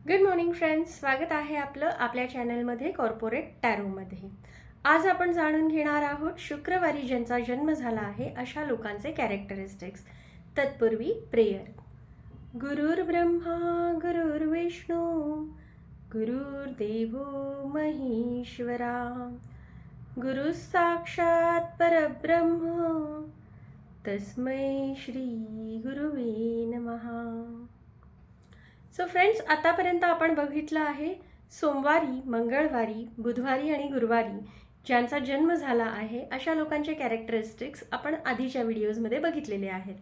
Good morning friends, स्वागत आहे आपलं आपल्या चॅनलमध्ये कॉर्पोरेट टॅरोमध्ये. आज आपण जाणून घेणार आहोत शुक्रवारी ज्यांचा जन्म झाला आहे अशा लोकांचे कॅरेक्टरिस्टिक्स. तत्पूर्वी प्रेयर. गुरुर्ब्रह्मा गुरुर्विष्णू गुरुर्देवो महेश्वरा, गुरु साक्षात परब्रह्म तस्मै श्री गुरुवे नमः. सो फ्रेंड्स, आतापर्यंत आपण बघितलं आहे सोमवारी, मंगळवारी, बुधवारी आणि गुरुवारी ज्यांचा जन्म झाला आहे अशा लोकांचे कॅरेक्टरिस्टिक्स आपण आधीच्या व्हिडिओजमध्ये बघितलेले आहेत.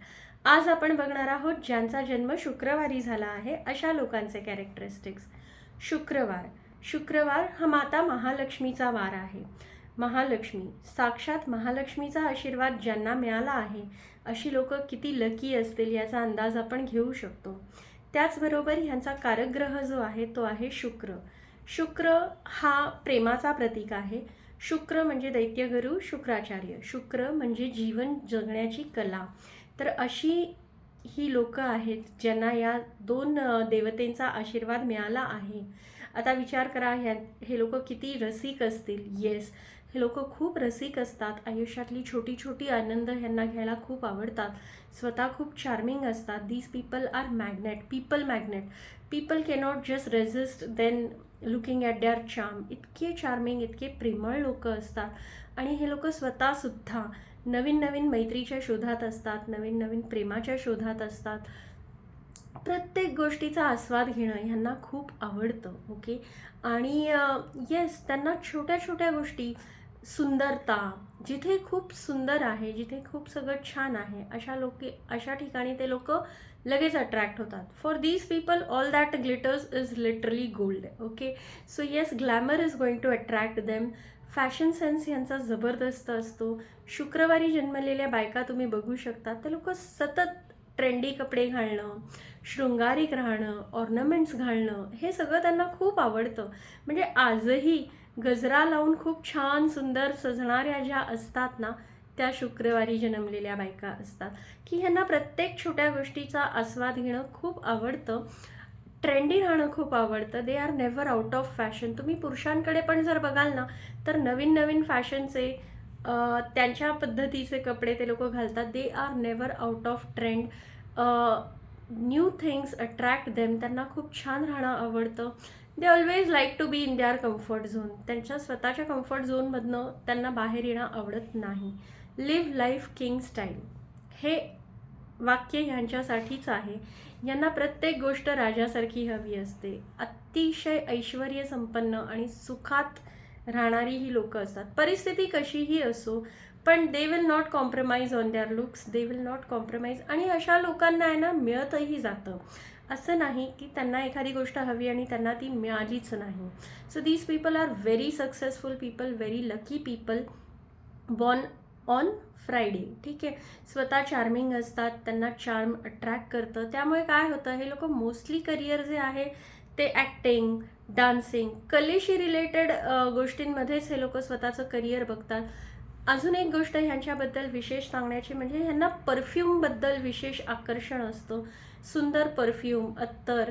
आज आपण बघणार आहोत ज्यांचा जन्म शुक्रवारी झाला आहे अशा लोकांचे कॅरेक्टरिस्टिक्स. शुक्रवार हा माता महालक्ष्मीचा वार आहे. महालक्ष्मी, साक्षात महालक्ष्मीचा आशीर्वाद ज्यांना मिळाला आहे अशी लोक किती लकी असतील याचा अंदाज आपण घेऊ शकतो. त्याचबरोबर ह्यांचा कारकग्रह जो आहे तो आहे शुक्र. शुक्र हा प्रेमाचा प्रतीक आहे. शुक्र म्हणजे दैत्यगुरु शुक्राचार्य. शुक्र म्हणजे जीवन जगण्याची कला. तर अशी ही लोक आहेत ज्यांना या दोन देवतेंचा आशीर्वाद मिळाला आहे. आता विचार करा, हे लोक किती रसिक असतील. येस, हे लोक खूप रसिक असतात. आयुष्यातली छोटी छोटी आनंद ह्यांना घ्यायला खूप आवडतात. स्वतः खूप चार्मिंग असतात. These people are magnet, people magnet. People cannot just resist than looking at their charm. इतके चार्मिंग, इतके प्रेमळ लोक असतात. आणि हे लोक स्वतःसुद्धा नवीन नवीन मैत्रीच्या शोधात असतात, नवीन नवीन प्रेमाच्या शोधात असतात. प्रत्येक गोष्टीचा आस्वाद घेणं ह्यांना खूप आवडतं. ओके. आणि येस, त्यांना छोट्या छोट्या गोष्टी, सुंदरता, जिथे खूप सुंदर आहे, जिथे खूप सगळं छान आहे अशा ठिकाणी ते लोक लगेच अट्रॅक्ट होतात. For these people all that glitters is literally gold. Okay. So yes, glamour is going to attract them. Fashion sense यांचा जबरदस्त असतो. शुक्रवारी जन्मलेल्या बायका तुम्ही बघू शकता, ते लोक सतत ट्रेंडी कपडे घालणं, शृंगारिक राहणं, ऑर्नामेंट्स घालणं, हे सगळं त्यांना खूप आवडतं. म्हणजे आजही गजरा लावून खूप छान सुंदर सजणाऱ्या ज्या असतात ना, त्या शुक्रवारी जन्मलेल्या बायका असतात की ह्यांना प्रत्येक छोट्या गोष्टीचा आस्वाद घेणं खूप आवडतं. ट्रेंडी राहणं खूप आवडतं. दे are never out of fashion. तुम्ही पुरुषांकडे पण जर बघाल ना, तर नवीन नवीन फॅशनचे त्यांच्या पद्धतीचे कपडे ते लोक घालतात. They are never out of trend. New things attract them. त्यांना खूप छान राहणं आवडतं. They always like to be in their comfort zone. त्यांच्या स्वतःच्या कम्फर्ट झोनमधनं त्यांना बाहेर येणं आवडत नाही. लिव्ह लाईफ किंग स्टाईल, हे वाक्य ह्यांच्यासाठीच आहे. यांना प्रत्येक गोष्ट राजासारखी हवी असते. अतिशय ऐश्वर्य संपन्न आणि सुखात राहणारी ही लोक असतात. परिस्थिती कशीही असो, पण they will not compromise on their looks. They will not compromise. आणि अशा लोकांना आहे ना, मिळतही जातं. असं नाही की त्यांना एखादी गोष्ट हवी आणि त्यांना ती मिळालीच नाही. So these people are very successful people, very lucky people, born on Friday. ठीक आहे. स्वतः चार्मिंग असतात, त्यांना चार्म अट्रॅक्ट करतं. त्यामुळे काय होतं, हे लोक मोस्टली करिअर जे आहे ते ॲक्टिंग, डान्सिंग, कलेशी रिलेटेड गोष्टींमध्येच हे लोक स्वतःचं करिअर बघतात. अजून एक गोष्ट ह्यांच्याबद्दल विशेष सांगण्याची म्हणजे ह्यांना परफ्यूमबद्दल विशेष आकर्षण असतं. सुंदर परफ्यूम, अत्तर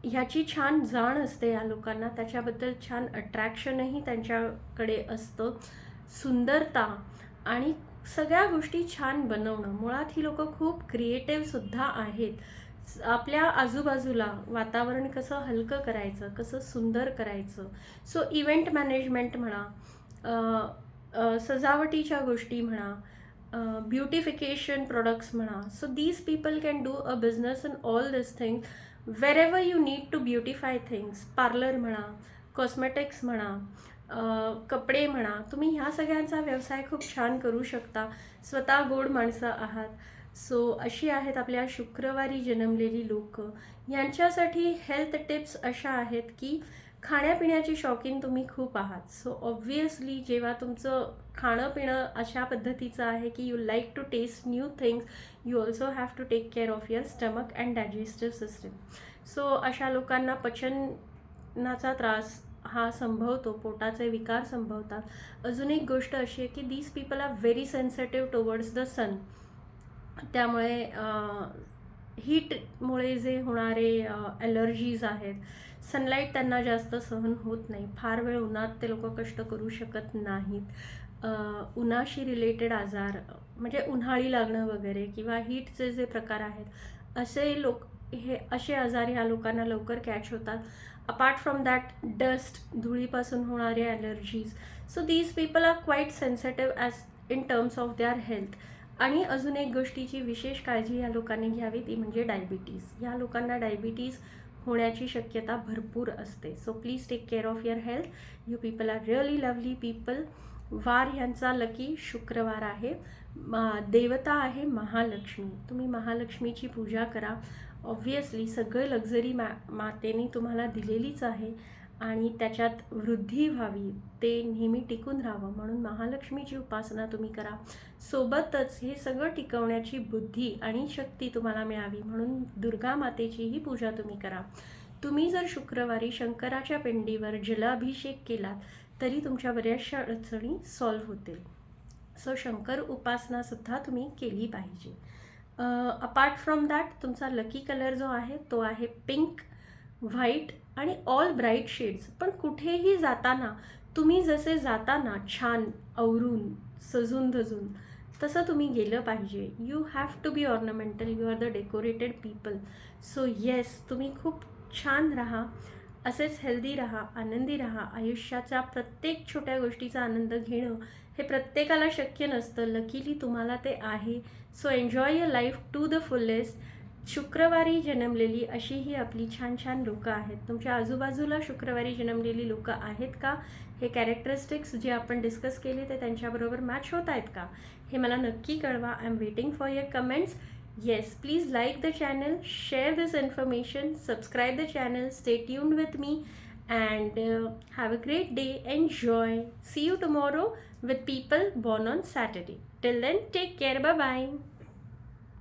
ह्याची छान जाण असते या लोकांना. त्याच्याबद्दल छान अट्रॅक्शनही त्यांच्याकडे असतं. सुंदरता आणि सगळ्या गोष्टी छान बनवणं. मुळात ही लोक खूप क्रिएटिव्हसुद्धा आहेत. आपल्या आजूबाजूला वातावरण कसं हलकं करायचं, कसं सुंदर करायचं. सो इव्हेंट मॅनेजमेंट म्हणा, सजावटीच्या गोष्टी म्हणा, ब्युटिफिकेशन प्रोडक्ट्स म्हणा. So these people can do a business in all this thing wherever you need to beautify things. Parlour म्हणा, कॉस्मेटिक्स म्हणा, कपडे म्हणा, तुम्ही ह्या सगळ्यांचा व्यवसाय खूप छान करू शकता. स्वतः गोड माणसं आहात. सो अशी आहेत आपल्या शुक्रवारी जन्मलेली लोक. यांच्यासाठी हेल्थ टिप्स अशा आहेत की खाण्यापिण्याची शौकीन तुम्ही खूप आहात. सो ऑब्व्हियसली जेव्हा तुमचं खाणं पिणं अशा पद्धतीचं आहे की you like to taste new things, you also have to take care of your stomach and digestive system. So अशा लोकांना पचनाचा त्रास हा संभवतो, पोटाचे विकार संभवतात. अजून एक गोष्ट अशी आहे की these people are very sensitive towards the sun. त्यामुळे हीटमुळे जे होणारे ॲलर्जीज आहेत, सनलाईट त्यांना जास्त सहन होत नाही, फार वेळ उन्हात ते लोक कष्ट करू शकत नाहीत. उन्हाशी रिलेटेड आजार म्हणजे उन्हाळी लागणं वगैरे किंवा हीटचे जे प्रकार आहेत, असे आजार ह्या लोकांना लवकर कॅच होतात. अपार्ट फ्रॉम दॅट, डस्ट, धुळीपासून होणारे allergies. So these people are quite sensitive as in terms of their health. आणि अजून एक गोष्टीची विशेष काळजी या लोकांनी घ्यावी, ती म्हणजे डायबिटीज. या लोकांना डायबिटीज होण्याची शक्यता भरपूर असते. So please take care of your health. You people are really lovely people. वार ह्यांचा लकी शुक्रवार आहे. देवता आहे महालक्ष्मी. तुम्ही महालक्ष्मीची पूजा करा. ऑब्व्हियसली सगळं लक्झरी मातेने तुम्हाला दिलेलीच आहे आणि त्याच्यात वृद्धी व्हावी, ते नेहमी टिकून राहावं म्हणून महालक्ष्मीची उपासना तुम्ही करा. सोबतच हे सगळं टिकवण्याची बुद्धी आणि शक्ती तुम्हाला मिळावी म्हणून दुर्गा मातेचीही पूजा तुम्ही करा. तुम्ही जर शुक्रवारी शंकराच्या पिंडीवर जलाभिषेक केलात तरी तुमच्या बऱ्याचशा अडचणी सॉल्व्ह होतील. सो शंकर उपासनासुद्धा तुम्ही केली पाहिजे. अपार्ट फ्रॉम दॅट, तुमचा लकी कलर जो आहे तो आहे पिंक, व्हाईट आणि ऑल ब्राईट शेड्स. पण कुठेही जाताना तुम्ही जसे जाताना छान आवरून सजून धजून, तसं तुम्ही गेलं पाहिजे. You have to be ornamental. You are the decorated people. So yes, तुम्ही खूप छान राहा, असेच हेल्दी राहा, आनंदी राहा. आयुष्याच्या प्रत्येक छोट्या गोष्टीचा आनंद घेणं हे प्रत्येकाला शक्य नसतं. लकीली तुम्हाला ते आहे. So enjoy your life to the fullest. शुक्रवारी जन्मलेली अशी ही आपली छान छान लोकं आहेत. तुमच्या आजूबाजूला शुक्रवारी जन्मलेली लोकं आहेत का? हे कॅरेक्टरिस्टिक्स जे आपण डिस्कस केले ते त्यांच्याबरोबर मॅच होत आहेत का? हे मला नक्की कळवा. I am waiting for your comments. Yes, please like the channel, share this information, subscribe the channel, stay tuned with me and have a great day. Enjoy. See you tomorrow with people born on Saturday. Till then, take care. Bye-bye.